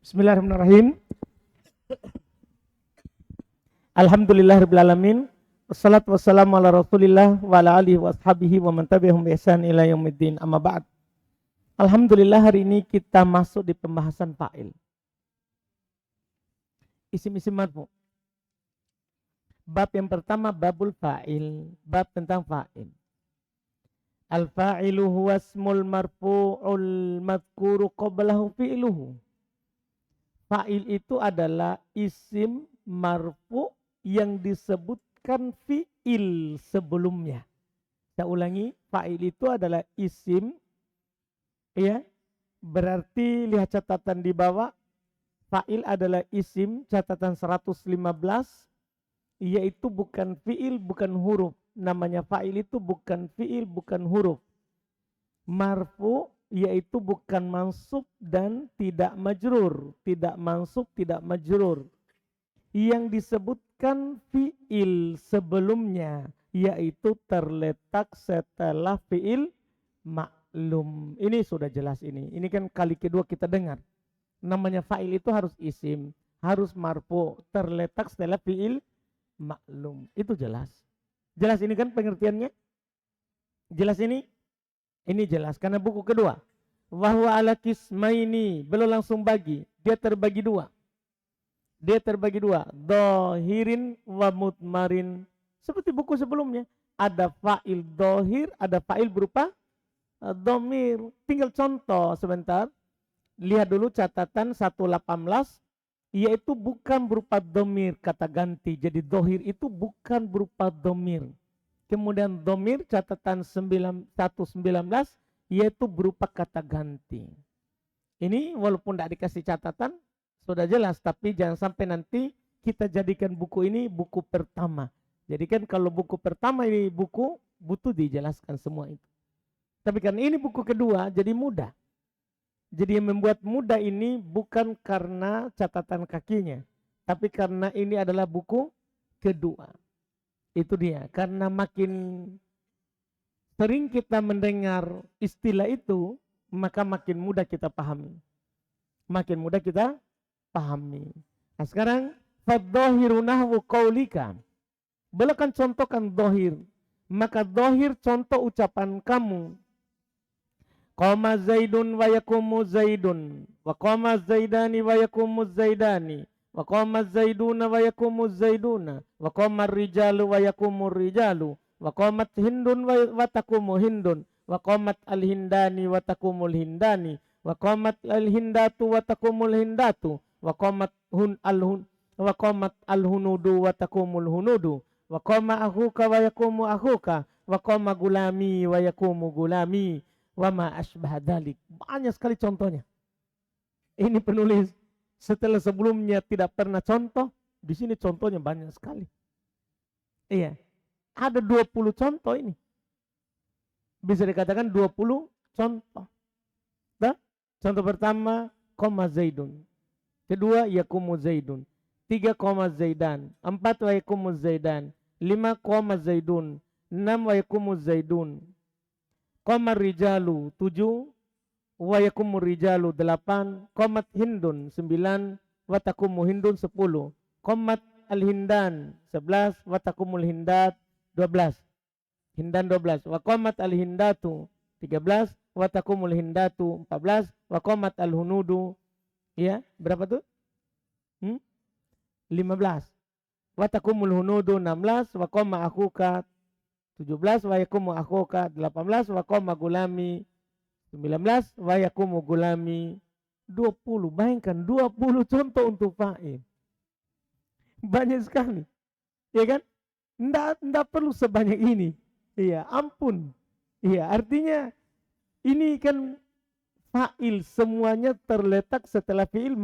Bismillahirrahmanirrahim. Alhamdulillahirrahmanirrahim. Wassalatu wassalamu ala rasulillah wa ala alihi wa ashabihi wa man tabi'ahum bi ihsan ila yaumiddin, amma ba'd. Alhamdulillah, hari ini kita masuk di pembahasan fa'il. Isim-isim marfu. Bab yang pertama, babul fa'il. Bab tentang fa'il. Al-fa'ilu huwa ismul marfu'ul madhkuru qablahu fi'luhu. Fa'il itu adalah isim marfu yang disebutkan fi'il sebelumnya. Saya ulangi, fa'il itu adalah isim, ya. Berarti lihat catatan di bawah, fa'il adalah isim, catatan 115, yaitu bukan fi'il, bukan huruf. Namanya fa'il itu bukan fi'il, bukan huruf. Marfu yaitu bukan mansub dan tidak majrur. Tidak mansub, tidak majrur. Yang disebutkan fi'il sebelumnya, yaitu terletak setelah fi'il maklum. Ini sudah jelas ini. Ini kan kali kedua kita dengar. Namanya fa'il itu harus isim, harus marfu, terletak setelah fi'il maklum. Itu jelas. Jelas ini kan pengertiannya? Jelas ini? Ini jelas karena buku kedua. Wahwa ala kismaini, belum langsung bagi. Dia terbagi dua. Dia terbagi dua. Dohirin wa mutmarin. Seperti buku sebelumnya. Ada fa'il dohir, ada fa'il berupa domir. Tinggal contoh sebentar. Lihat dulu catatan 118. Yaitu bukan berupa domir, kata ganti. Jadi dohir itu bukan berupa domir. Kemudian domir catatan 119 yaitu berupa kata ganti. Ini walaupun tidak dikasih catatan sudah jelas, tapi jangan sampai nanti kita jadikan buku ini buku pertama. Jadi kan kalau buku pertama ini buku butuh dijelaskan semua itu. Tapi kan ini buku kedua jadi mudah. Jadi yang membuat mudah ini bukan karena catatan kakinya, tapi karena ini adalah buku kedua. Itu dia, karena makin sering kita mendengar istilah itu, maka makin mudah kita pahami. Makin mudah kita pahami. Nah sekarang, fadzohiru nahwu qaulika. Beliau contohkan dohir. Maka dohir contoh ucapan kamu. Qama zaidun wa yakumu zaidun. Wa qama zaidani wa yakumu zaidani. Wa qama zaiduna wa yakumu zaiduna. Wa qama rijalu wa yakumu rijalu. Wa qamat hindun wa takumu hindun. Wa qamat al-hindani wa takumul hindani. Wa qamat al-hindatu wa takumul hindatu. Wa qamat al-hunudu wa takumul hunudu. Wa qama akhuka wa yakumu akhuka. Wa qama gulami wa yakumu gulami. Wa ma asbah dzalik. Banyak sekali contohnya. Ini penulis setelah sebelumnya tidak pernah contoh, di sini contohnya banyak sekali. Iya. Ada 20 contoh ini. Bisa dikatakan 20 contoh. Nah, contoh pertama, koma zaidun. Kedua, yakumu zaidun. 3, koma zaidan. 4, wa yakumu zaidan. 5, koma zaidun. 6, wa yakumu zaidun. Koma rijalu. 7, wa yakumu rijalu. 8, komat hindun. 9, wa takumu hindun. 10, komat al-hindan. 11, wa takumul hindat. 12. Hindan 12. Wa qamat al-hindatu 13. Wa takumul hindatu 14. Wa qamat al-hunudu, ya, berapa tuh? 15. Wa takumul hunudu 16. Wa qama akhuka 17. Wa yakumu akhuka 18. Wa qama gulami 19. Wa yakumu gulami 20. Bayangkan 20 contoh untuk fa'il. Banyak sekali. Ya kan? Nggak perlu sebanyak ini. Iya, ampun. Iya, artinya ini kan fa'il semuanya terletak setelah fi'il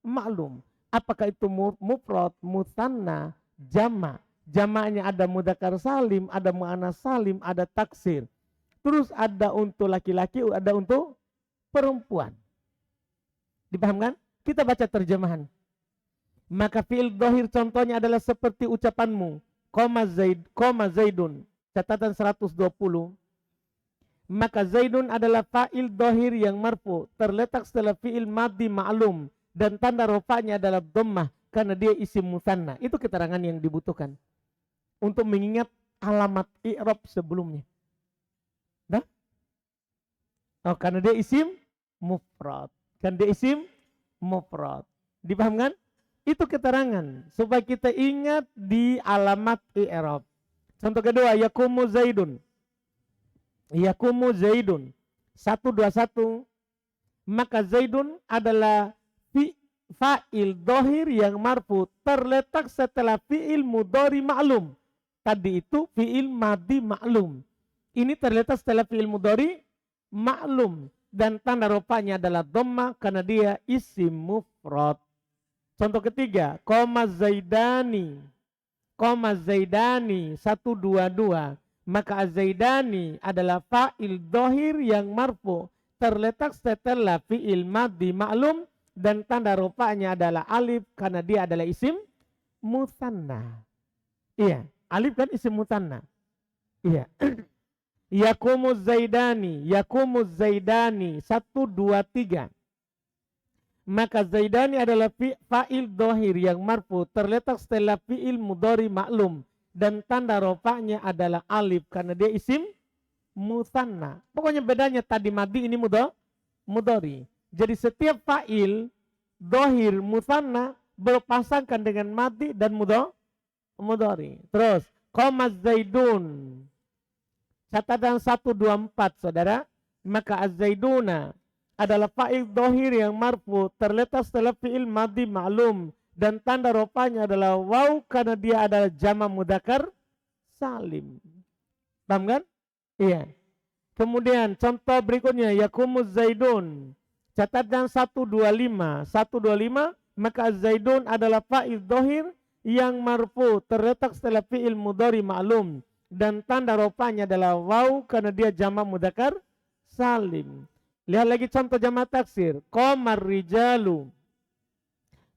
maklum. Apakah itu mufrad, musanna, jama'. Jama'nya ada mudzakkar salim, ada muannas salim, ada taksir. Terus ada untuk laki-laki, ada untuk perempuan. Dipahamkan? Kita baca terjemahan. Maka fi'il dhahir contohnya adalah seperti ucapanmu. Koma zaidun. Catatan 120. Maka zaidun adalah fa'il dohir yang marfu. Terletak setelah fi'il madhi ma'lum. dan tanda rofa'nya adalah dhammah karena dia isim musanna. Itu keterangan yang dibutuhkan untuk mengingat alamat i'rab sebelumnya. Dah? Oh, karena dia isim mufrad. Kan dia isim mufrad. Dipahamkan? Itu keterangan supaya kita ingat di alamat i'rab. Contoh kedua, yakumu zaidun. Yakumu zaidun. 121. Maka zaidun adalah fa'il dohir yang marfu terletak setelah fi'il mudhari ma'lum. Tadi itu fi'il madi ma'lum. Ini terletak setelah fi'il mudhari ma'lum. Dan tanda rofa'nya adalah dhammah karena dia isim mufrad. Contoh ketiga, koma zaidani. Koma zaidani 122. Maka zaidani adalah fa'il dohir yang marfu terletak setelah fi'il madhi ma'lum dan tanda rofa'nya adalah alif karena dia adalah isim musanna. Iya, alif kan isim musanna. Iya. Yakumuz zaidani 123. Maka zaidani adalah fa'il dohir yang marfu terletak setelah fi'il mudhari maklum dan tanda rofa'nya adalah alif karena dia isim musanna. Pokoknya bedanya tadi madi ini mudhari. Jadi setiap fa'il dohir musanna berpasangkan dengan madi dan mudhari. Terus qamaz zaidun. Catatan 124 saudara. Maka az-zaiduna adalah fa'il dohir yang marfu terletak setelah fi'il madhi ma'lum dan tanda rofanya adalah waw karena dia adalah jama' mudzakkar salim. Paham kan? Iya. Kemudian contoh berikutnya yakumuz zaidun. Catatan 125. 125 maka zaidun adalah fa'il dohir yang marfu terletak setelah fi'il mudhari ma'lum dan tanda rofanya adalah waw karena dia jama' mudzakkar salim. Lihat lagi contoh jama' taksir. Qamar rijalu.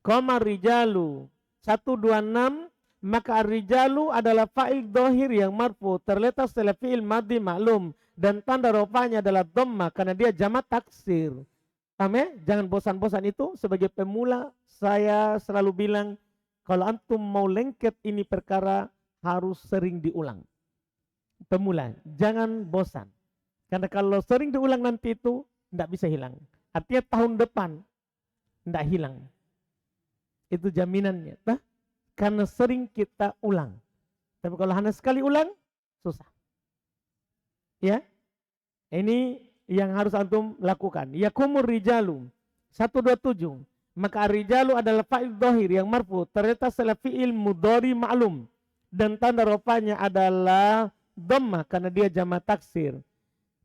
Qamar rijalu 126 maka ar-rijalu adalah fa'il dohir yang marfu terletak setelah fi'il madhi ma'lum dan tanda rofanya adalah dhammah karena dia jama' taksir. Paham ya? Jangan bosan-bosan itu. Sebagai pemula saya selalu bilang kalau antum mau lengket ini perkara harus sering diulang. Pemula jangan bosan. Karena kalau sering diulang nanti itu tidak bisa hilang. Artinya tahun depan tidak hilang. Itu jaminannya. Nah, karena sering kita ulang. Tapi kalau hanya sekali ulang, susah. Ya, ini yang harus antum lakukan. Yakumur rijalu 127. Maka rijalu adalah fa'il dohir yang marfu terletak setelah fi'il mudhari ma'lum dan tanda rofanya adalah dhammah karena dia jama' taksir.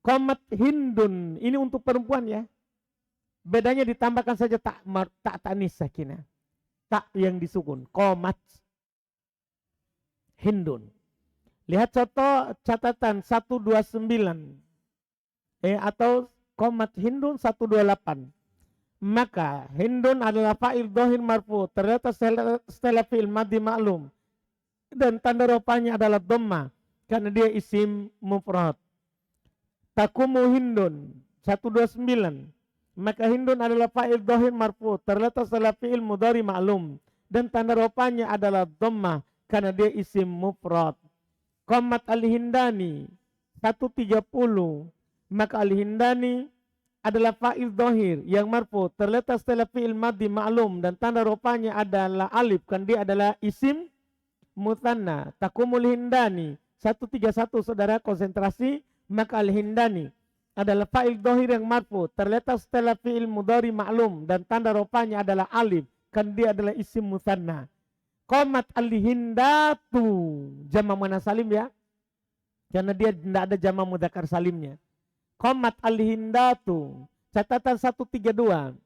Qamat hindun ini untuk perempuan ya. Bedanya ditambahkan saja tak tanis sakinah. Tak yang disukun. Qamat hindun. Lihat contoh catatan 129. Atau qamat hindun 128. Maka hindun adalah fa'il dohir marfu terletak setelah fi'il madhi ma'lum dan tanda rofanya adalah dhammah karena dia isim mufrad. Takumu hindun 129. Maka hindun adalah fa'il dohir marfu terletak setelah fi'il mudhari ma'lum dan tanda rofanya adalah dhammah karena dia isim mufrad. Qamat al-hindani 130. Maka al-hindani adalah fa'il dohir yang marfu terletak setelah fi'il madhi ma'lum dan tanda rofanya adalah alif kan dia adalah isim musanna. Takumul hindani 131 saudara konsentrasi. Maka al-hindani adalah fa'il dohir yang marfu terletak setelah fi'il mudhari ma'lum dan tanda rofanya adalah alif kan dia adalah isim musanna. Qamat al-hindatu jama' muannas salim ya karena dia tidak ada jama' mudzakkar salimnya. Qamat al-hindatu catatan 132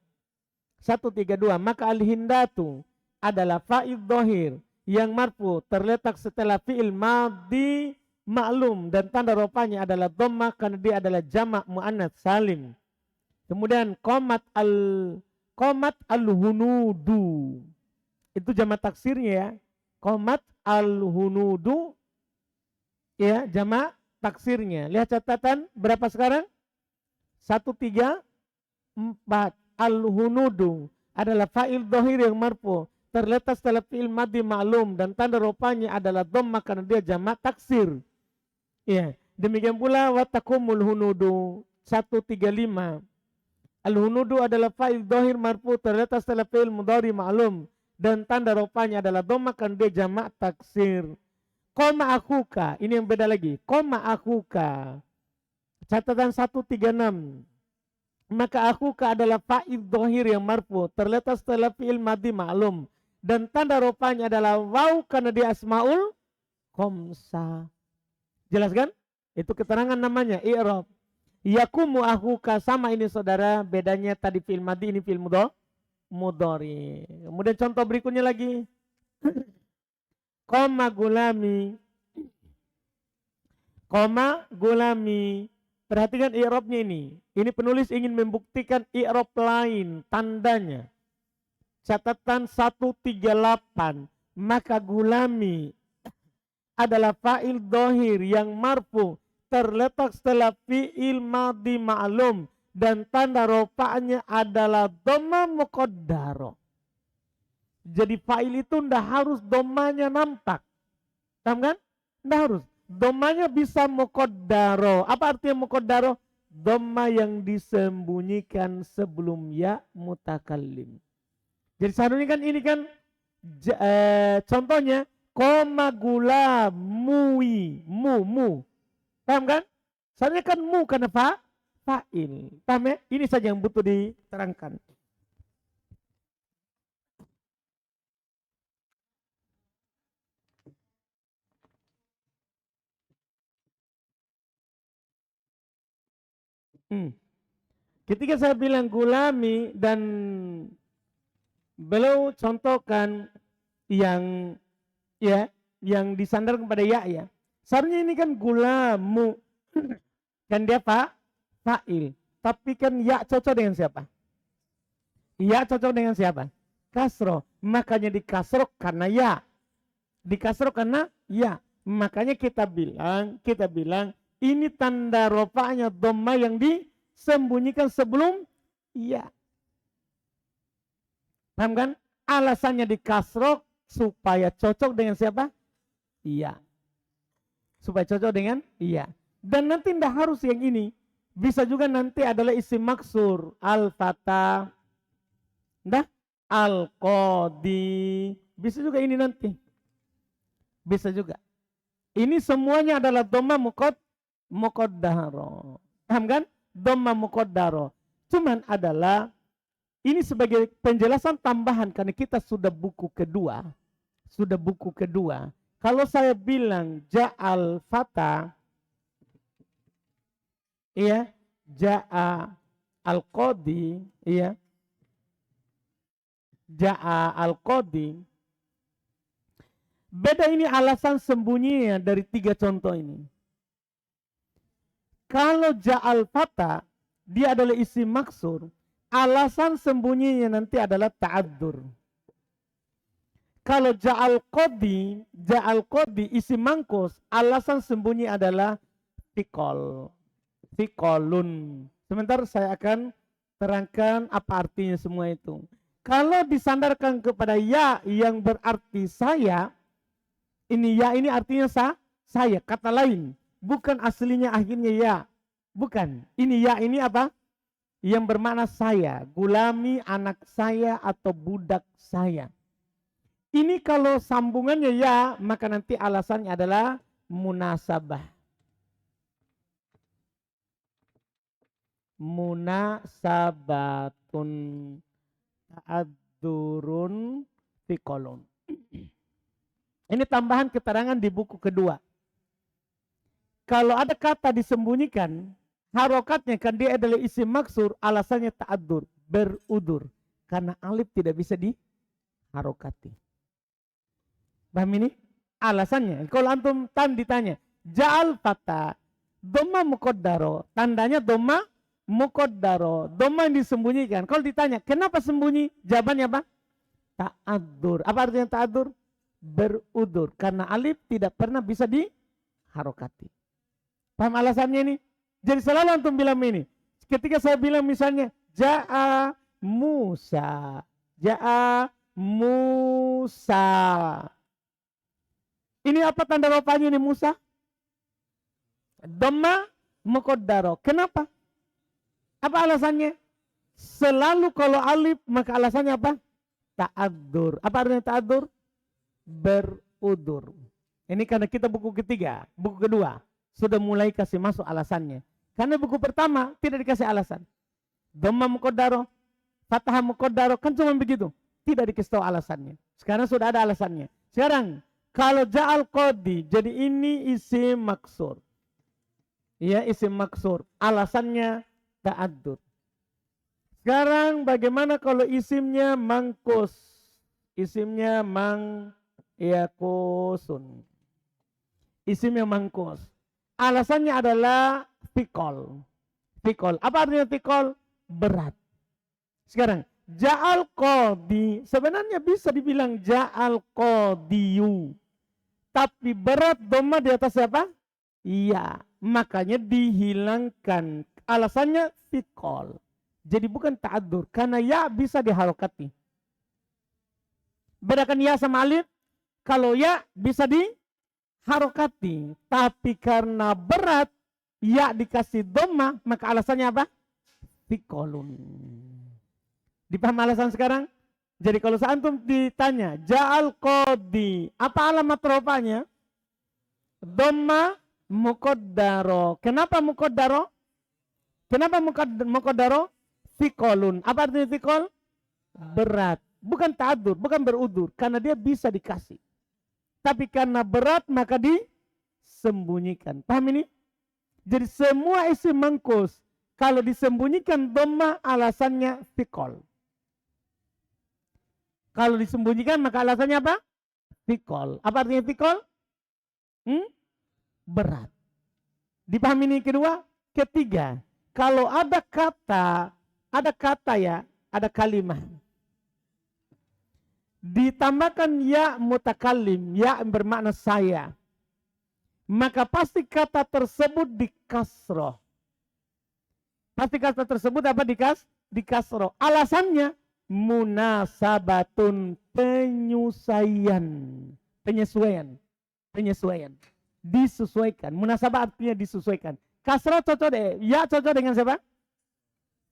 maka al-hindatu adalah fa'il dohir yang marfu terletak setelah fi'il madhi maklum dan tanda rofanya adalah dhammah karena dia adalah jama' muannats salim. Kemudian qamat al-hunudu itu jama' taksirnya ya. Qamat al-hunudu ya jama' taksirnya. Lihat catatan berapa sekarang? 134 al-hunudu adalah fa'il dohir yang marfu, terletak setelah fi'il madhi ma'lum dan tanda rupanya adalah dhamma karena dia jamak taksir. Ya, demikian pula watakumul hunudu 135. Al-hunudu adalah fa'il dohir marfu terletak setelah fi'il mudhari ma'lum dan tanda rupanya adalah dhamma karena dia jamak taksir. Koma akuka, ini yang beda lagi. Koma akuka. Catatan 136. Maka akuka adalah fa'il dohir yang marfu terletak setelah fi'il madhi ma'lum dan tanda rupanya adalah waw karena dia asmaul khamsah. Jelas kan? Itu keterangan namanya i'rab. Yakumu akuka, sama ini saudara, bedanya tadi fi'il madhi, ini fi'il mudhari. Kemudian contoh berikutnya lagi. Koma gulami. Koma gulami. Perhatikan i'rabnya ini. Ini penulis ingin membuktikan i'rab lain, tandanya. Catatan 138. Maka gulami adalah fa'il dohir yang marfu terletak setelah fi'il madhi ma'lum dan tanda rofa'nya adalah dhamma muqaddaro. Jadi fa'il itu ndak harus dhammanya nampak. Paham kan? Ndak harus. Dhammanya bisa muqaddaro. Apa artinya muqaddaro? Dhamma yang disembunyikan sebelum ya mutakallim. Jadi seharusnya kan ini kan contohnya koma gula mui mu. Paham kan? Seharusnya kan mu karena fa'il. Paham ya? Ini saja yang butuh diterangkan. Ketika saya bilang gulami dan beliau contohkan yang yang disandar kepada ya. Seharusnya ini kan gulamu kan dia fa'il. Tapi kan ya cocok dengan siapa? Ya cocok dengan siapa? Kasro. Makanya dikasro karena ya. Dikasro karena ya. Makanya kita bilang ini tanda rofa'nya dhamma yang disembunyikan sebelum iya. Paham kan? Alasannya dikasrok supaya cocok dengan siapa? Iya. Supaya cocok dengan iya. Dan nanti tidak harus yang ini. Bisa juga nanti adalah isim maksur. Al-fata. Nah, al-qadi. Bisa juga ini nanti. Bisa juga. Ini semuanya adalah dhamma muqaddaro. Paham kan? Dhamma muqaddaro. Cuman adalah ini sebagai penjelasan tambahan karena kita sudah buku kedua. Sudah buku kedua. Kalau saya bilang ja'al fata, iya, ja'a al-qadi, iya. Ja'a al-qadi. Beda ini alasan sembunyinya dari 3 contoh ini. Kalau ja'al fata, dia adalah isim maksur. Alasan sembunyinya nanti adalah ta'addur. Kalau ja'al qadi isim mangkus, alasan sembunyi adalah thiqolun. Sebentar saya akan terangkan apa artinya semua itu. Kalau disandarkan kepada ya yang berarti saya, ini ya ini artinya saya, kata lain. Bukan aslinya akhirnya ya. Bukan. Ini ya ini apa? Yang bermakna saya, gulami anak saya atau budak saya. Ini kalau sambungannya ya, maka nanti alasannya adalah munasabah. Munasabatun ta'adzurun thiqolun. Ini tambahan keterangan di buku kedua. Kalau ada kata disembunyikan, harokatnya kan dia adalah isim maksur, alasannya ta'adzur, berudur. Karena alif tidak bisa diharokati. Paham ini? Alasannya. Kalau antum ditanya, ja'al fata, dhamma muqaddaro, tandanya dhamma muqaddaro, dhamma yang disembunyikan. Kalau ditanya, kenapa sembunyi? Jawabannya apa? Ta'adzur. Apa artinya ta'adzur? Berudur. Karena alif tidak pernah bisa diharokati. Paham alasannya ini? Jadi selalu antum bilang ini. Ketika saya bilang misalnya, ja'a Musa. Ja'a Musa. Ini apa tanda rafanya ini Musa? Dhamma muqaddaro. Kenapa? Apa alasannya? Selalu kalau alif maka alasannya apa? Ta'addur. Apa artinya ta'addur? Berudur. Ini karena kita buku ketiga, buku kedua sudah mulai kasih masuk alasannya. Karena buku pertama tidak dikasih alasan. Dhamma muqaddaro, fathah muqaddaro, kan cuma begitu. Tidak dikasih tahu alasannya. Sekarang sudah ada alasannya. Sekarang kalau ja'al qadi, jadi ini isim maksur. Ya, isim maksur. Alasannya ta'addur. Sekarang bagaimana kalau isimnya mangkus? Isimnya yakusun. Isimnya mangkus. Alasannya adalah fikol. Fikol. Apa artinya fikol? Berat. Sekarang, ja'al qadi. Sebenarnya bisa dibilang ja'al qadiyu. Tapi berat dhamma di atas apa? Iya. Makanya dihilangkan. Alasannya fikol. Jadi bukan ta'adur. Karena ya bisa diharokati. Bedakan ya sama alif. Kalau ya bisa diharokati. Tapi karena berat. Ya dikasih dhamma. Maka alasannya apa? Fikolun. Dipaham alasan sekarang? Jadi kalau seantum ditanya. Ja'al qadi. Apa alamat rofanya? Dhamma muqaddaro. Kenapa muqaddaro? Kenapa muqaddaro? Fikolun. Apa artinya fikol? Berat. Bukan ta'adur, bukan berudur. Karena dia bisa dikasih. Tapi karena berat maka disembunyikan. Paham ini? Jadi semua isim mangkus. Kalau disembunyikan dhamma alasannya fikol. Kalau disembunyikan maka alasannya apa? Fikol. Apa artinya fikol? Berat. Dipahami ini kedua? Ketiga. Kalau ada kata ya, ada kalimat. Ditambahkan ya mutakallim, ya bermakna saya. Maka pasti kata tersebut dikasroh. Pasti kata tersebut apa dikasroh. Alasannya munasabatun penyesuaian. Disesuaikan. Munasabah artinya disesuaikan. Kasroh cocok deh. Ya cocok dengan siapa?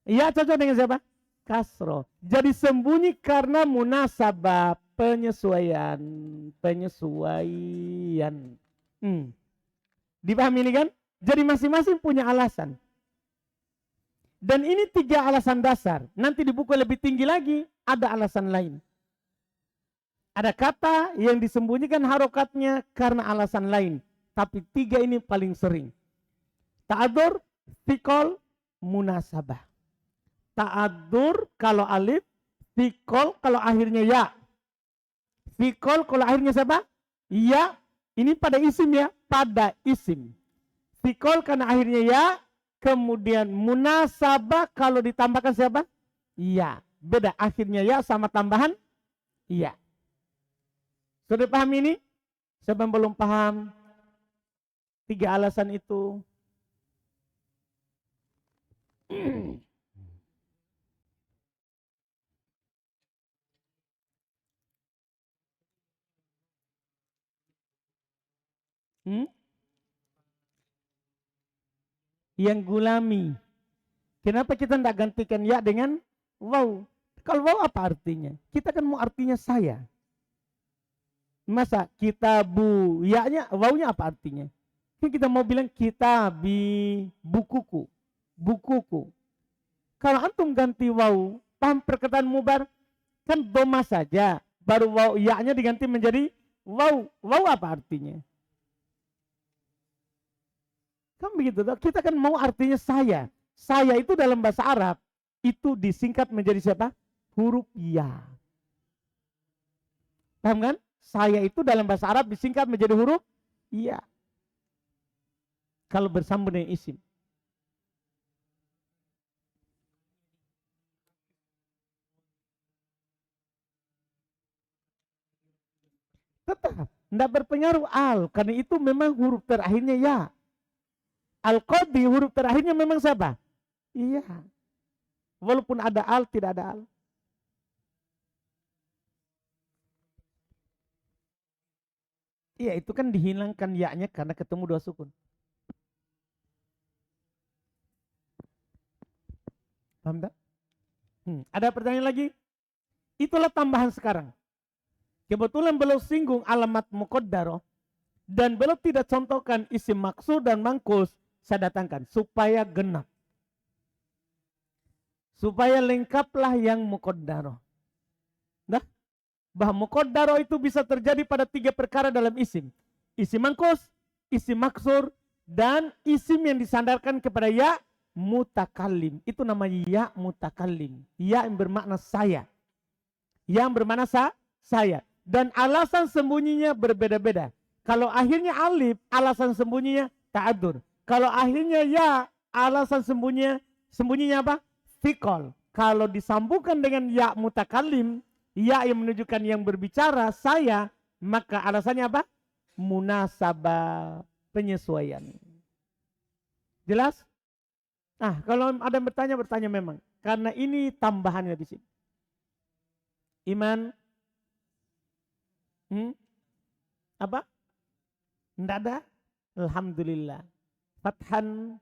Ya cocok dengan siapa? Kasroh. Jadi sembunyi karena munasabah penyesuaian. Dipahami ini kan? Jadi masing-masing punya alasan. Dan ini 3 alasan dasar. Nanti di buku lebih tinggi lagi ada alasan lain. Ada kata yang disembunyikan harokatnya karena alasan lain. Tapi 3 ini paling sering. Ta'adur, fikol, munasabah. Ta'adur kalau alif, fikol kalau akhirnya ya. Fikol kalau akhirnya siapa? Ya. Ini pada isim ya, pada isim. Fikol karena akhirnya ya, kemudian munasabah kalau ditambahkan siapa? Ya. Beda akhirnya ya sama tambahan ya. Sudah paham ini? Siapa yang belum paham 3 alasan itu? Yang gulami. Kenapa kita tidak gantikan ya dengan waw? Kalau waw apa artinya? Kita kan mau artinya saya. Masa kitabu, ya-nya, wawnya apa artinya? Kan kita mau bilang kitabi, bukuku. Kalau antum ganti waw, paham perkataan mubar? Kan doma saja. Baru waw, ya-nya diganti menjadi waw. Waw apa artinya? Kan begitu. Kita kan mau artinya saya. Saya itu dalam bahasa Arab itu disingkat menjadi siapa? Huruf ya. Paham kan? Saya itu dalam bahasa Arab disingkat menjadi huruf ya. Kalau bersambung dengan isim. Tetap tidak berpengaruh al, karena itu memang huruf terakhirnya ya. Al-Qadi huruf terakhirnya memang siapa? Iya. Walaupun ada al, tidak ada al. Iya, itu kan dihilangkan ya-nya karena ketemu dua sukun. Paham tak? Ada pertanyaan lagi? Itulah tambahan sekarang. Kebetulan beliau singgung alamat muqaddarah dan beliau tidak contohkan isim maksud dan mangkus, saya datangkan supaya genap. Supaya lengkaplah yang muqaddarah. Nah, bahwa muqaddarah itu bisa terjadi pada 3 perkara dalam isim. Isim mangkus, isim maksur, dan isim yang disandarkan kepada ya mutakallim. Itu namanya ya mutakallim. Ya yang bermakna saya. Yang bermakna saya. Dan alasan sembunyinya berbeda-beda. Kalau akhirnya alif, alasan sembunyinya ta'adur. Kalau akhirnya ya, alasan sembunyinya apa? Fikol. Kalau disambungkan dengan ya mutakallim, ya yang menunjukkan yang berbicara, saya, maka alasannya apa? Munasabah, penyesuaian. Jelas? Nah, kalau ada yang bertanya memang. Karena ini tambahannya di sini. Iman? Apa? Tidak ada? Alhamdulillah. Fathan?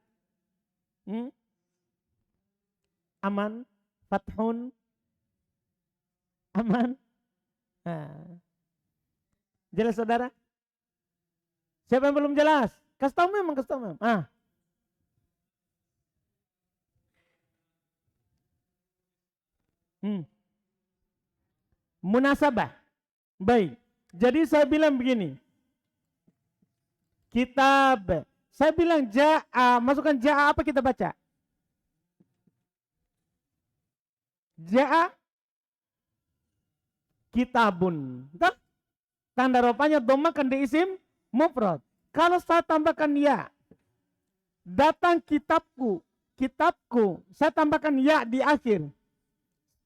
Aman? Fathun? Aman? Nah. Jelas saudara? Siapa yang belum jelas? Kasih tahu memang. Munasabah. Baik. Jadi saya bilang begini. Kitab. Saya bilang ja'a. Masukkan ja'a apa kita baca? Ja'a kitabun. Tanda rupanya domakan di isim mufrad. Kalau saya tambahkan ya. Datang kitabku. Saya tambahkan ya di akhir.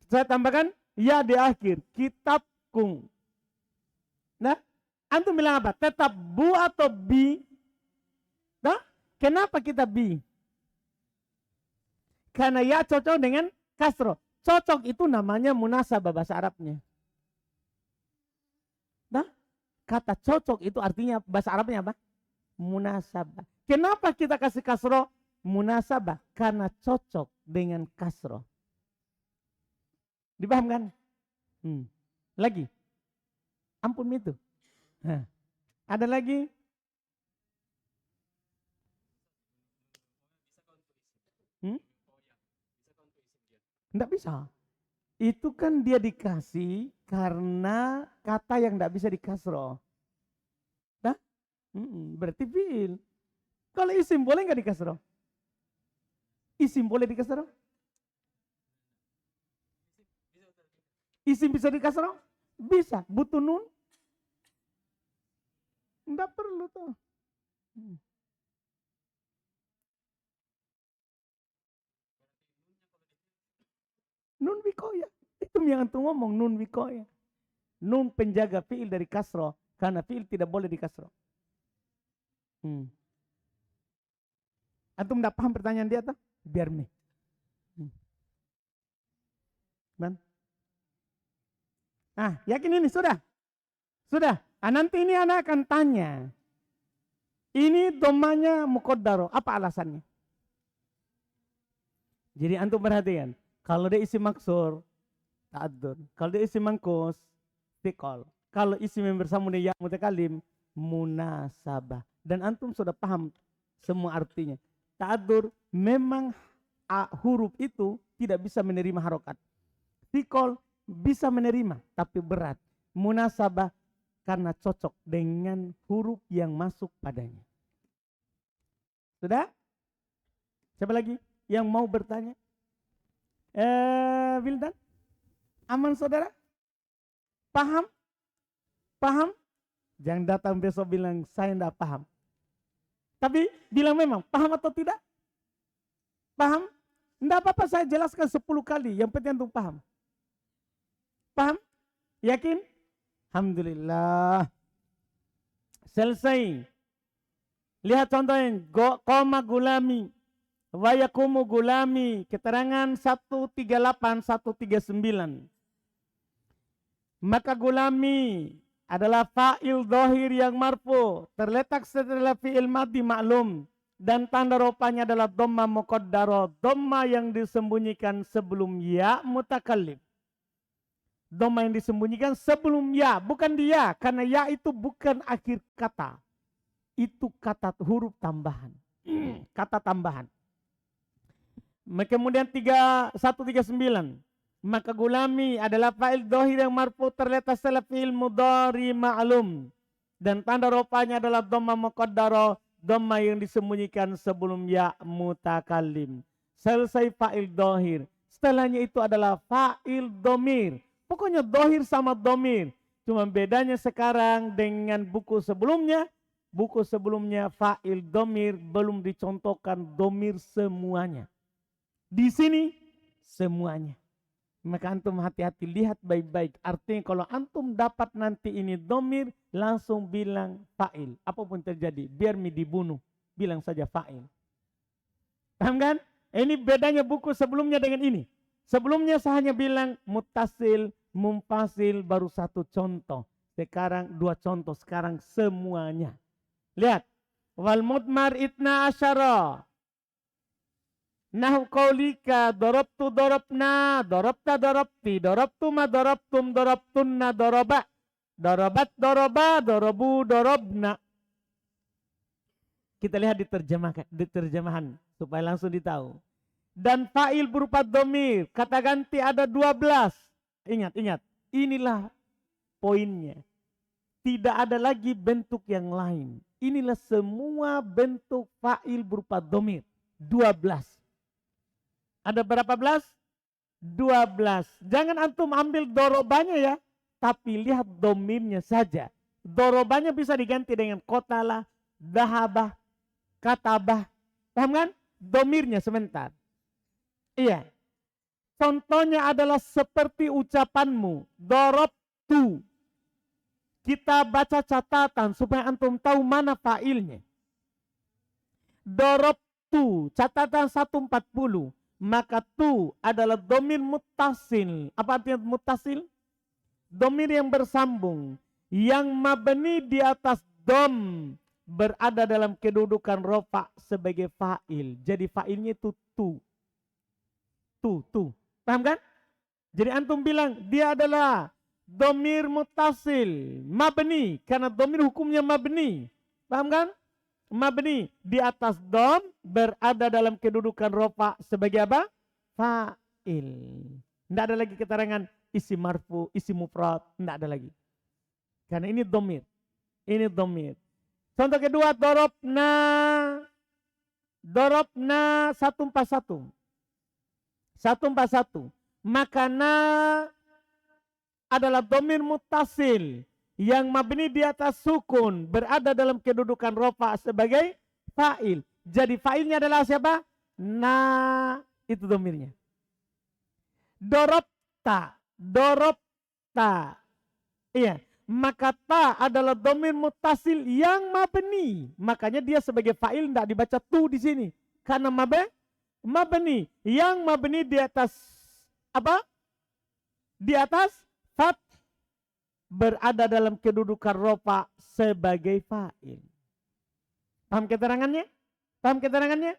Saya tambahkan ya di akhir. Kitabku. Nah, antum bilang apa? Tetap bu atau bi? Nah, kenapa kita bi? Karena ya cocok dengan kasro. Cocok itu namanya munasabah bahasa Arabnya. Nah, kata cocok itu artinya bahasa Arabnya apa? Munasabah. Kenapa kita kasih kasro? Munasabah. Karena cocok dengan kasro. Dipahamkan? Lagi? Ampun itu. Nah, ada lagi? Tidak bisa. Itu kan dia dikasih karena kata yang tidak bisa dikasroh. Nah, berarti fiil. Kalau isim boleh nggak dikasroh? Isim boleh dikasroh? Isim bisa dikasroh? Bisa. Butuh nun? Enggak perlu tuh. Nun wikoya. Itu yang antum ngomong, nun wikoya. Nun penjaga fiil dari kasroh. Karena fiil tidak boleh dikasroh. Antum enggak paham pertanyaan dia tuh? Biar nih. Nah, yakin ini sudah? Sudah. Nanti ini anak akan tanya. Ini domanya muqaddarah. Apa alasannya? Jadi antum perhatikan. Kalau dia isi maksur, ta'adur. Kalau dia isi mangkus, fiqol. Kalau isi yang bersama dengan ya mutakalim, munasabah. Dan antum sudah paham semua artinya. Ta'adur memang huruf itu tidak bisa menerima harokat. Fiqol bisa menerima, tapi berat. Munasabah karena cocok dengan huruf yang masuk padanya. Sudah? Siapa lagi yang mau bertanya? Wildan? Aman saudara? Paham? Paham? Jangan datang besok bilang saya tidak paham. Tapi bilang memang paham atau tidak? Paham? Tidak apa-apa saya jelaskan 10 kali. Yang penting untuk paham. Paham? Yakin? Alhamdulillah. Selesai. Lihat contohnya. Koma gulami. Wayakumu gulami. Keterangan 138, 139. Maka gulami adalah fa'il dohir yang marfu, terletak setelah fi'il madhi maklum, dan tanda rupanya adalah dhamma muqaddara, dhamma yang disembunyikan sebelum ya mutakallim. Dhamma yang disembunyikan sebelum ya, bukan dia, karena ya itu bukan akhir kata. Itu kata huruf tambahan. Kata tambahan. Kemudian 139. Maka gulami adalah fa'il dohir yang marfu terletak setelah fi'il mudhari ma'lum. Dan tanda rupanya adalah dhamma muqaddara, dhamma yang disembunyikan sebelum ya mutakallim. Selesai fa'il dohir. Setelahnya itu adalah fa'il domir. Pokoknya dohir sama domir. Cuma bedanya sekarang dengan buku sebelumnya. Buku sebelumnya fa'il domir belum dicontohkan domir semuanya. Di sini semuanya. Maka antum hati-hati, lihat baik-baik. Artinya kalau antum dapat nanti ini domir, langsung bilang fa'il. Apapun terjadi, biar dibunuh, bilang saja fa'il. Paham kan? Ini bedanya buku sebelumnya dengan ini. Sebelumnya saya hanya bilang muttasil, mumpasil, baru satu contoh. Sekarang dua contoh, sekarang semuanya. Lihat. Wal mudmar itna asyara. Nahu qaulika darabtu darabna, darabta darabti, darabtu ma darabtum, darabtunna daraba, darabat daraba, darabu darabna. Kita lihat di terjemahan supaya langsung ditahu. Dan fa'il berupa domir, kata ganti ada 12. Ingat, inilah poinnya. Tidak ada lagi bentuk yang lain. Inilah semua bentuk fa'il berupa domir. 12. Ada berapa belas? 12. Jangan antum ambil dorobanya ya. Tapi lihat domirnya saja. Dorobanya bisa diganti dengan kotala, dahabah, katabah. Paham kan? Domirnya sebentar. Iya. Contohnya adalah seperti ucapanmu. Dorobtu. Kita baca catatan supaya antum tahu mana fa'ilnya. Dorobtu. Catatan 140. Maka tu adalah domir muttasil. Apa artinya muttasil? Domir yang bersambung. Yang mabni di atas dom. Berada dalam kedudukan rofa sebagai fa'il. Jadi fa'ilnya itu tu. Tu. Paham kan? Jadi antum bilang dia adalah domir muttasil. Mabni. Karena domir hukumnya mabni. Paham kan? Mabni di atas dom berada dalam kedudukan rofa sebagai apa? Fa'il. Tidak ada lagi keterangan isi marfu, isi mufrad. Tidak ada lagi. Karena ini domir. Ini domir. Contoh kedua, dorobna. Dorobna 141. 141. Maka na adalah domir muttasil. Yang mabni di atas sukun berada dalam kedudukan rofa sebagai fa'il. Jadi fa'ilnya adalah siapa? Na, itu domirnya. Dorobta. Iya, maka ta adalah domir muttasil yang mabni. Makanya dia sebagai fa'il tidak dibaca tu di sini. Karena mabni. Yang mabni di atas apa? Di atas fat. Berada dalam kedudukan rofa sebagai fa'il. Paham keterangannya?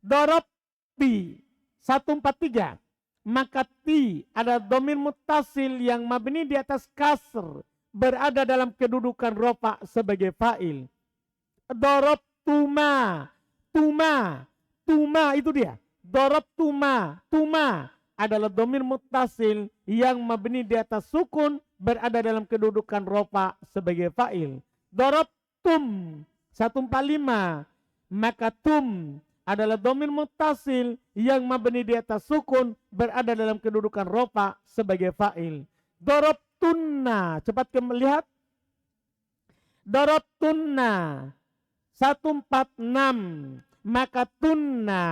Dorobti 143. Maka ti ada domir muttasil yang mabni di atas kasr. Berada dalam kedudukan rofa sebagai fa'il. Dorobtuma. Tuma itu dia. Dorobtuma. Tuma adalah domir muttasil yang mabni di atas sukun. Berada dalam kedudukan rofa sebagai fa'il. Dorobtum 145. Maka tum adalah domir muttasil yang mabni di atas sukun berada dalam kedudukan rofa sebagai fa'il. Dorobtunna, cepat melihat. Dorobtunna 146. Maka tunna,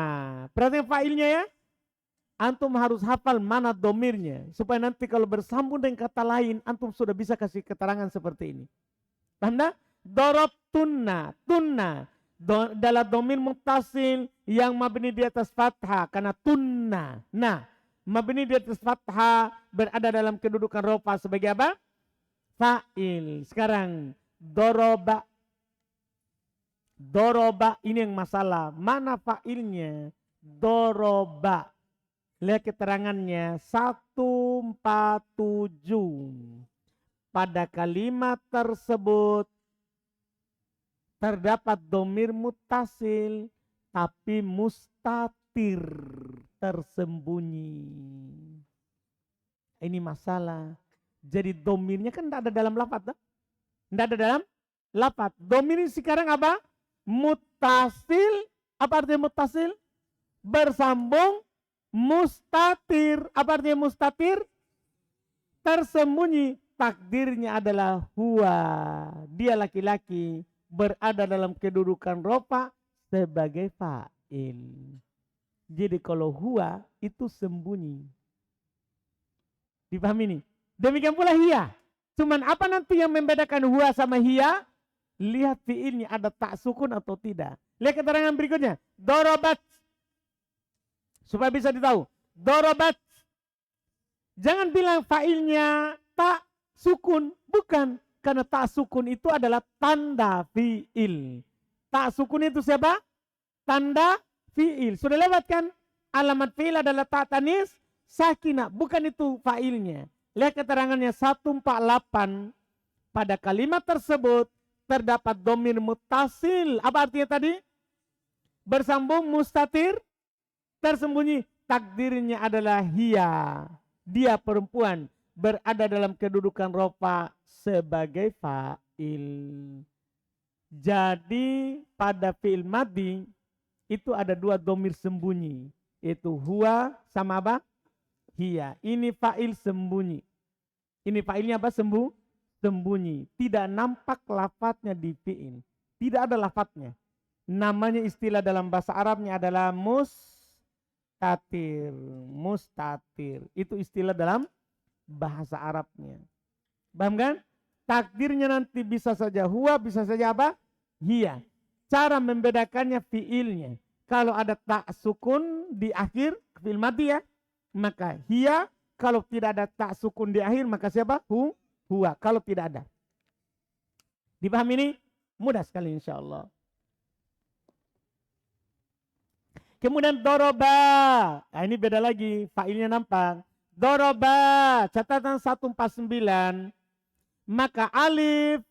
perhatikan fa'ilnya ya. Antum harus hafal mana domirnya. Supaya nanti kalau bersambung dengan kata lain, antum sudah bisa kasih keterangan seperti ini. Tanda, dorob tunna. Dalam domir muttasil yang mabni di atas fathah. Karena tunna. Nah, mabni di atas fathah berada dalam kedudukan rofa sebagai apa? fa'il. Sekarang doroba. Doroba ini yang masalah. Mana fa'ilnya? Doroba. Lihat keterangannya 147. Pada kalimat tersebut terdapat domir muttasil tapi mustatir, tersembunyi. Ini masalah. Jadi domirnya kan tidak ada dalam lafaz. Tidak ada dalam lafaz. Domir ini sekarang apa? Muttasil. Apa artinya muttasil? Bersambung. Mustatir. Apa artinya mustatir? Tersembunyi. Takdirnya adalah huwa. Dia laki-laki berada dalam kedudukan rofa sebagai fa'il. Jadi kalau huwa itu sembunyi. Dipahami nih? Demikian pula hiya. Cuman apa nanti yang membedakan huwa sama hiya? Lihat fi'ilnya ada tak sukun atau tidak. Lihat keterangan berikutnya. Dorobat. Supaya bisa ditahu. Dorobat. Jangan bilang fa'ilnya tak sukun. Bukan. Karena tak sukun itu adalah tanda fi'il. Tak sukun itu siapa? Tanda fi'il. Sudah lewat kan? Alamat fi'il adalah tak tanis sakinah. Bukan itu fa'ilnya. Lihat keterangannya 148. Pada kalimat tersebut terdapat domir muttasil. Apa artinya tadi? Bersambung mustatir. Tersembunyi. Takdirnya adalah hiya. Dia perempuan. Berada dalam kedudukan rofa sebagai fa'il. Jadi pada fi'il madhi itu ada dua domir sembunyi. Itu huwa sama apa? Hiya. Ini fa'il sembunyi. Ini fa'ilnya apa? Sembunyi. Tidak nampak lafadznya di fi'il. Tidak ada lafadznya. Namanya istilah dalam bahasa Arabnya adalah mustatir. Mustatir. Itu istilah dalam bahasa Arabnya. Paham kan? Takdirnya nanti bisa saja huwa, bisa saja apa? Hiya. Cara membedakannya fiilnya. Kalau ada tak sukun di akhir fiil madhi ya, maka hiya. Kalau tidak ada tak sukun di akhir, maka siapa? Huwa. Kalau tidak ada. Dipahami ini? Mudah sekali insya Allah. Kemudian doroba. Nah ini beda lagi. Failnya nampak. Doroba. Catatan 149. Maka alif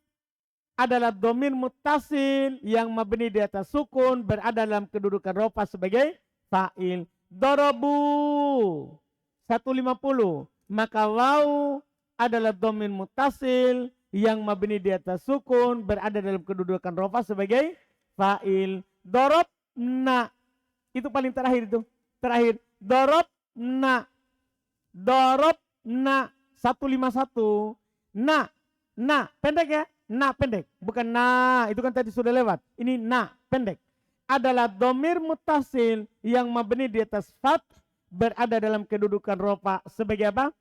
adalah domir muttasil yang mabni di atas sukun berada dalam kedudukan rofa sebagai fa'il. Dorobu 150. Maka waw adalah domir muttasil yang mabni di atas sukun berada dalam kedudukan rofa sebagai fa'il. Dorobna itu paling terakhir itu. Terakhir. Dorobna 151. Na pendek ya. Na pendek. Bukan na. Itu kan tadi sudah lewat. Ini na pendek. Adalah domir muttasil yang mabni di atas fat berada dalam kedudukan rofa sebagai apa?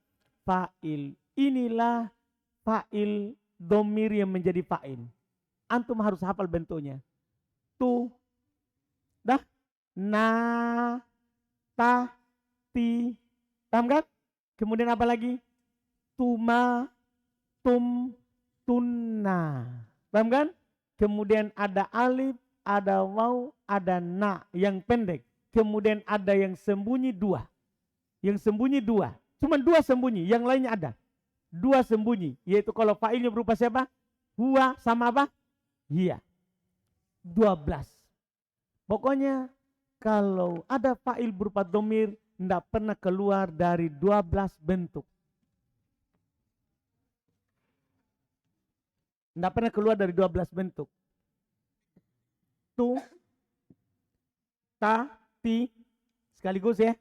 Fa'il. Inilah fa'il domir yang menjadi fa'il. Antum harus hafal bentuknya. Tu. Dah. Na. Ta. Ti. Paham kan? Kemudian apa lagi? Tuma. Tum. Tunna. Paham kan? Kemudian ada alif, ada waw, ada na yang pendek. Kemudian ada yang sembunyi dua. Yang sembunyi dua. Cuma dua sembunyi, yang lainnya ada. Dua sembunyi, yaitu kalau fa'ilnya berupa siapa? Huwa sama apa? Hiya. 12. Pokoknya kalau ada fa'il berupa domir, tidak pernah keluar dari 12 bentuk. Tidak pernah keluar dari 12 bentuk. Tu, ta, ti, sekaligus ya.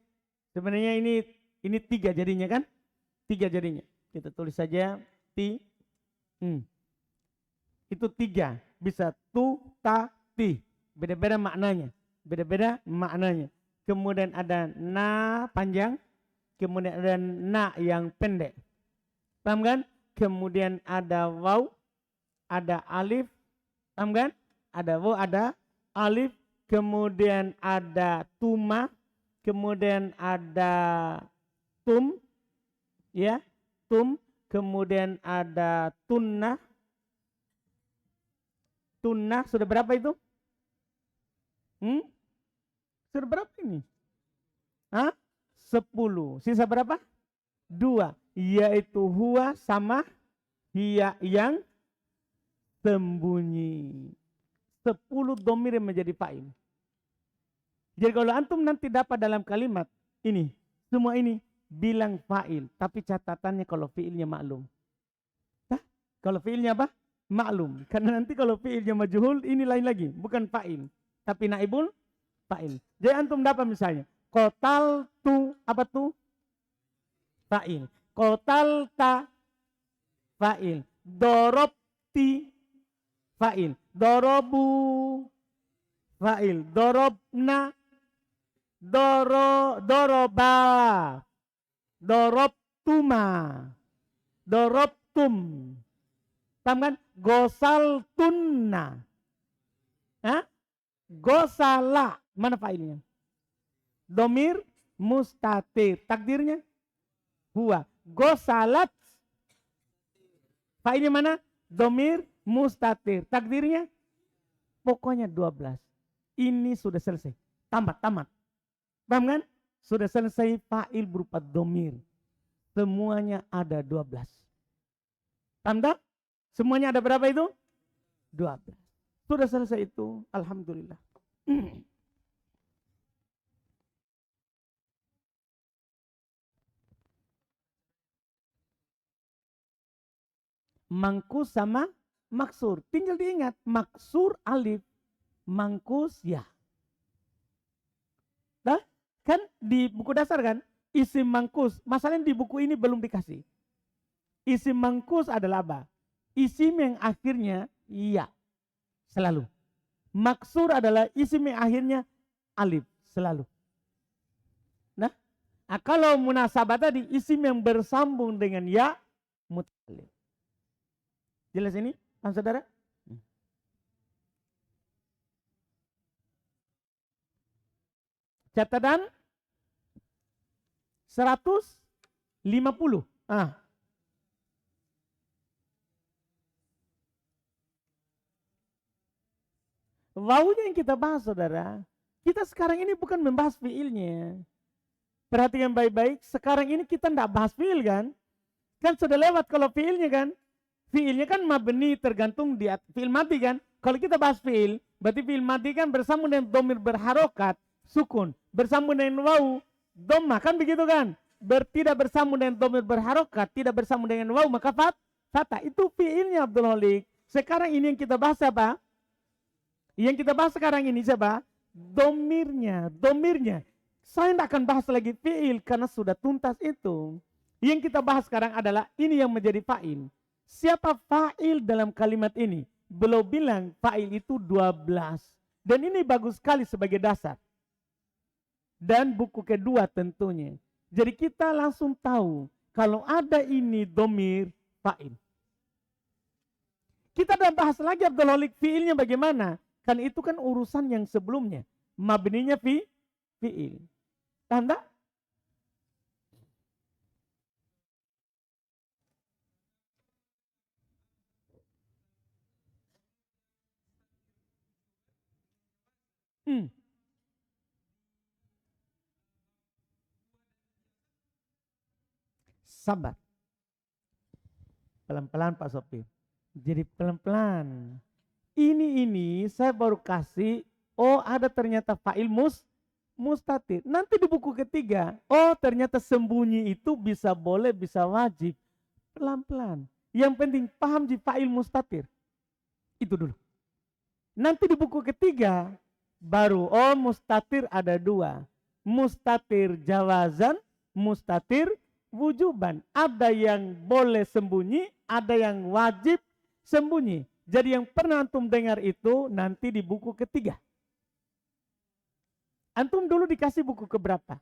Sebenarnya ini 3 jadinya kan? 3 jadinya. Kita tulis saja ti. Itu 3. Bisa tu, ta, ti. Beda-beda maknanya. Beda-beda maknanya. Kemudian ada na panjang. Kemudian ada na yang pendek. Paham kan? Kemudian ada waw. Ada alif, paham kan? Ada waw, ada alif, kemudian ada tuma, kemudian ada tum, ya, tum, kemudian ada tunnah. Tunnah sudah berapa itu? Sudah berapa ini? 10. Sisa berapa? 2. Yaitu huwa sama hiya yang sembunyi. 10 domir yang menjadi fa'il. Jadi kalau antum nanti dapat dalam kalimat ini, semua ini bilang fa'il, tapi catatannya kalau fi'ilnya maklum. Kalau fi'ilnya apa? Maklum. Karena nanti kalau fi'ilnya majhul ini lain lagi, bukan fa'il, tapi naibul fa'il. Jadi antum dapat misalnya kotal tu, apa tu? Fa'il. Kotal ta fa'il. Dorobti fa'il. Dorobu fa'il. Dorobna, doroba, dorobtuma, dorobtum. Paham kan? Gosal tunna. Gosala. Mana fa'ilnya? Domir mustatir. Takdirnya? Huwa. Gosalat. Fa'ilnya mana? Domir mustatir. Takdirnya? Pokoknya 12. Ini sudah selesai. Tamat. Paham kan? Sudah selesai fa'il berupa domir. Semuanya ada 12. Paham tak? Semuanya ada berapa itu? 12. Sudah selesai itu. Alhamdulillah. Mangkus sama maksur. Tinggal diingat. Maksur alif. Mangkus ya. Nah, kan di buku dasar kan? Isim mangkus. Masalahnya di buku ini belum dikasih. Isim mangkus adalah apa? Isim yang akhirnya ya. Selalu. Maksur adalah isim yang akhirnya alif. Selalu. Nah, kalau munasabah tadi isim yang bersambung dengan ya mutalif. Jelas ini, Pak Saudara? Catatan 150. Wawunya yang kita bahas, saudara. Kita sekarang ini bukan membahas fiilnya. Perhatikan baik-baik. Sekarang ini kita tidak bahas fiil kan? Kan sudah lewat kalau fiilnya kan? Fiilnya kan mabni tergantung di fiil mati kan. Kalau kita bahas fiil, berarti fiil mati kan bersambung dengan domir berharokat, sukun. Bersambung dengan wawu, domah kan begitu kan. Tidak bersambung dengan domir berharokat, tidak bersambung dengan wawu, maka fatah. Itu fiilnya Abdul Holik. Sekarang ini yang kita bahas apa? Yang kita bahas sekarang ini siapa? Domirnya. Saya tidak akan bahas lagi fiil karena sudah tuntas itu. Yang kita bahas sekarang adalah ini yang menjadi fa'il. Siapa fa'il dalam kalimat ini? Beliau bilang fa'il itu 12. Dan ini bagus sekali sebagai dasar. Dan buku kedua tentunya. Jadi kita langsung tahu kalau ada ini domir fa'il. Kita udah bahas lagi Abdul Holik fi'ilnya bagaimana? Kan itu kan urusan yang sebelumnya. Mabninya fi'il. Tanda? Sabar. Pelan-pelan Pak Sopir. Jadi pelan-pelan. Ini saya baru kasih, ada ternyata fa'il mustatir. Nanti di buku ketiga, ternyata sembunyi itu bisa boleh, bisa wajib. Pelan-pelan. Yang penting paham di fa'il mustatir. Itu dulu. Nanti di buku ketiga, baru, mustatir ada 2. Mustatir jawazan, mustatir wujuban. Ada yang boleh sembunyi, ada yang wajib sembunyi. Jadi yang pernah antum dengar itu nanti di buku ketiga. Antum dulu dikasih buku keberapa?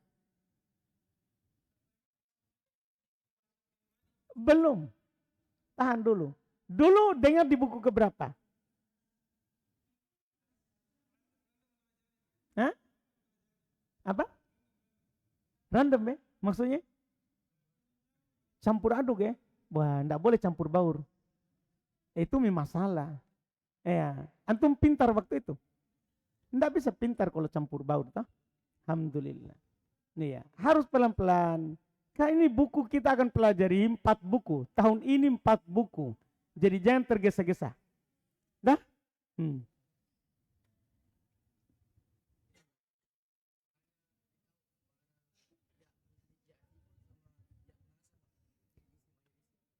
Belum. Tahan dulu. Dulu dengar di buku keberapa? Hah? Apa? Random ya? Maksudnya? Campur aduk ya? Wah, enggak boleh campur baur. Itu masalah. Ya, antum pintar waktu itu. Enggak bisa pintar kalau campur baur, toh. Alhamdulillah. Nih ya, harus pelan-pelan. Kak, ini buku kita akan pelajari 4 buku. Tahun ini 4 buku. Jadi jangan tergesa-gesa. Dah? Hmm.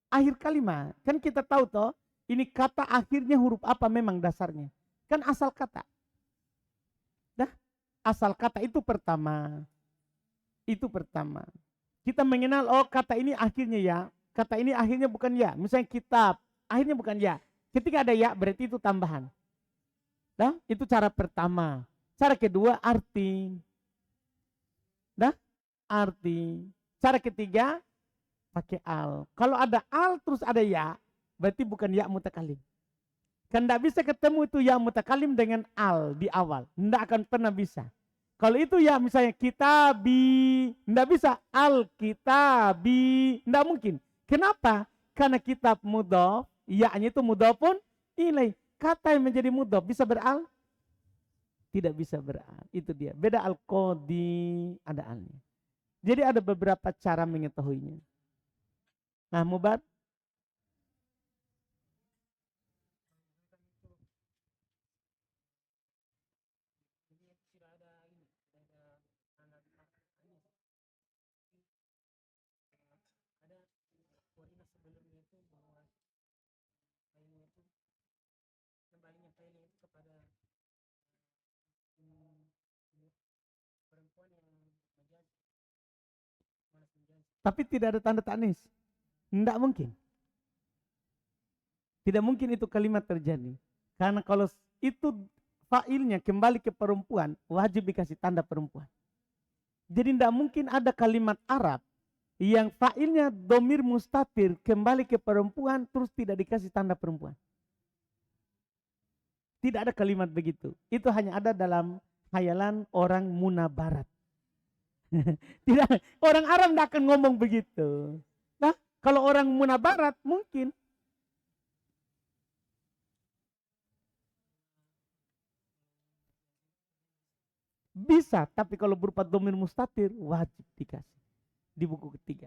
Akhir kalimat. Kan kita tahu toh, ini kata akhirnya huruf apa memang dasarnya. Kan asal kata. Dah? Asal kata itu pertama. Itu pertama. Kita mengenal, oh kata ini akhirnya ya. Kata ini akhirnya bukan ya. Misalnya kitab, akhirnya bukan ya. Ketika ada ya, berarti itu tambahan. Dah? Itu cara pertama. Cara kedua, arti. Dah? Arti. Cara ketiga, pakai al. Kalau ada al terus ada ya, berarti bukan ya mutakalim. Kan tidak bisa ketemu itu ya mutakalim dengan al di awal. Tidak akan pernah bisa. Kalau itu ya misalnya kitabi, tidak bisa al kitabi, tidak mungkin. Kenapa? Karena kitab mudhof, ya-nya itu mudhofun ilaih. Kata yang menjadi mudhof bisa beral? Tidak bisa beral. Itu dia. Beda al-qadi, ada alnya. Jadi ada beberapa cara mengetahuinya. Nah, Mubad. Tapi tidak ada tanda tanis. Tidak mungkin. Tidak mungkin itu kalimat terjadi. Karena kalau itu failnya kembali ke perempuan, wajib dikasih tanda perempuan. Jadi tidak mungkin ada kalimat Arab yang failnya domir mustatir kembali ke perempuan terus tidak dikasih tanda perempuan. Tidak ada kalimat begitu. Itu hanya ada dalam khayalan orang Muna Barat. Tidak, orang Arab tidak akan ngomong begitu. Nah, kalau orang Muna Barat mungkin. Bisa, tapi kalau berupa domir mustatir wajib dikasih di buku ketiga.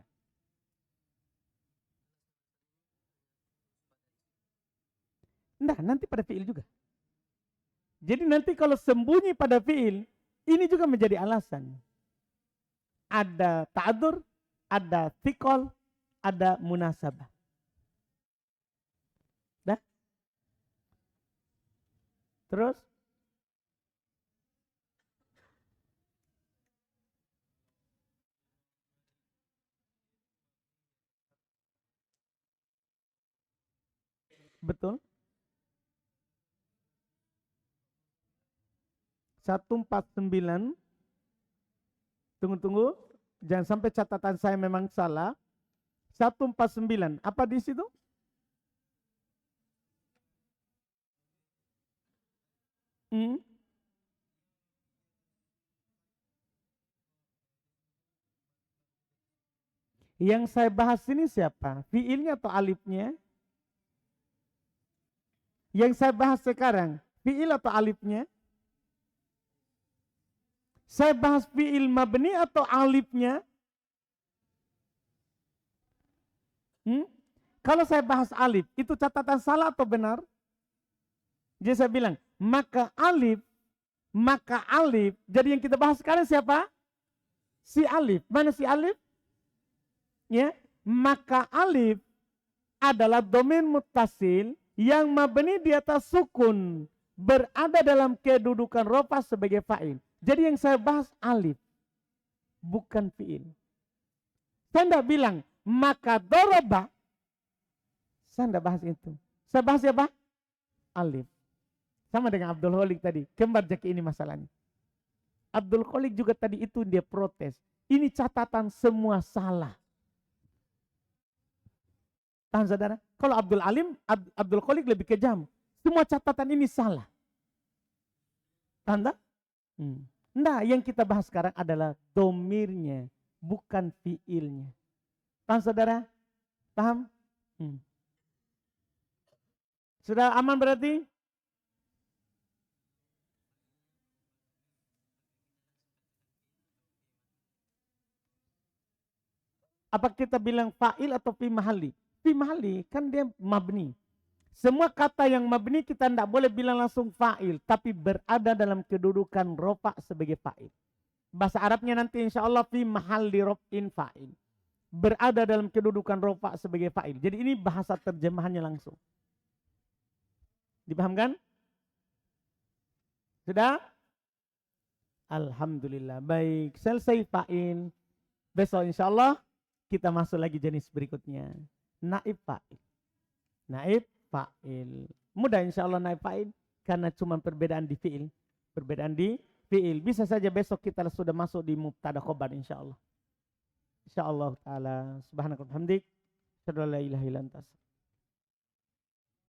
Nah, nanti pada fiil juga. Jadi nanti kalau sembunyi pada fiil, ini juga menjadi alasan. Ada ta'adur, ada tikol, ada munasabah. Dah? Terus? Betul? 149. Tunggu-tunggu. Jangan sampai catatan saya memang salah. 149. Apa di situ? Hmm? Yang saya bahas ini siapa? Fiilnya atau alifnya? Yang saya bahas sekarang, fiil atau alifnya? Saya bahas fiil mabni atau alifnya? Hmm? Kalau saya bahas alif, itu catatan salah atau benar? Jadi saya bilang, maka alif. Jadi yang kita bahas sekarang siapa? Si alif. Mana si alif? Ya, maka alif adalah domain muttasil yang mabni di atas sukun, berada dalam kedudukan rofa sebagai fa'il. Jadi yang saya bahas alif, bukan fi'il. Saya tidak bilang maka doroba, saya tidak bahas itu. Saya bahas siapa? Alif. Sama dengan Abdul Khalik tadi, kembar jaki ini masalahnya. Abdul Khalik juga tadi itu dia protes. Ini catatan semua salah. Tahan saudara? Kalau Abdul Khalik lebih kejam. Semua catatan ini salah. Tanda? Nah, yang kita bahas sekarang adalah domirnya, bukan fiilnya. Paham saudara? Paham? Hmm. Sudah aman berarti? Apa kita bilang fa'il atau fi mahali? Fi mahali kan dia mabni. Semua kata yang mabni kita tidak boleh bilang langsung fa'il, tapi berada dalam kedudukan rofa sebagai fa'il. Bahasa Arabnya nanti insya Allah fi mahali rof'in fa'il. Berada dalam kedudukan rofa sebagai fa'il. Jadi ini bahasa terjemahannya langsung. Dipahamkan? Sudah? Alhamdulillah. Baik, selesai fa'il. Besok insya Allah kita masuk lagi jenis berikutnya. Naib fa'il. Naib fa'il. Mudah insya Allah naib fa'il. Karena cuma perbedaan di fi'il. Perbedaan di fi'il. Bisa saja besok kita sudah masuk di mubtada khobar insya Allah. Insya Allah ta'ala. Subhanakallah hamdik. Asyhadu an la ilaha illa anta.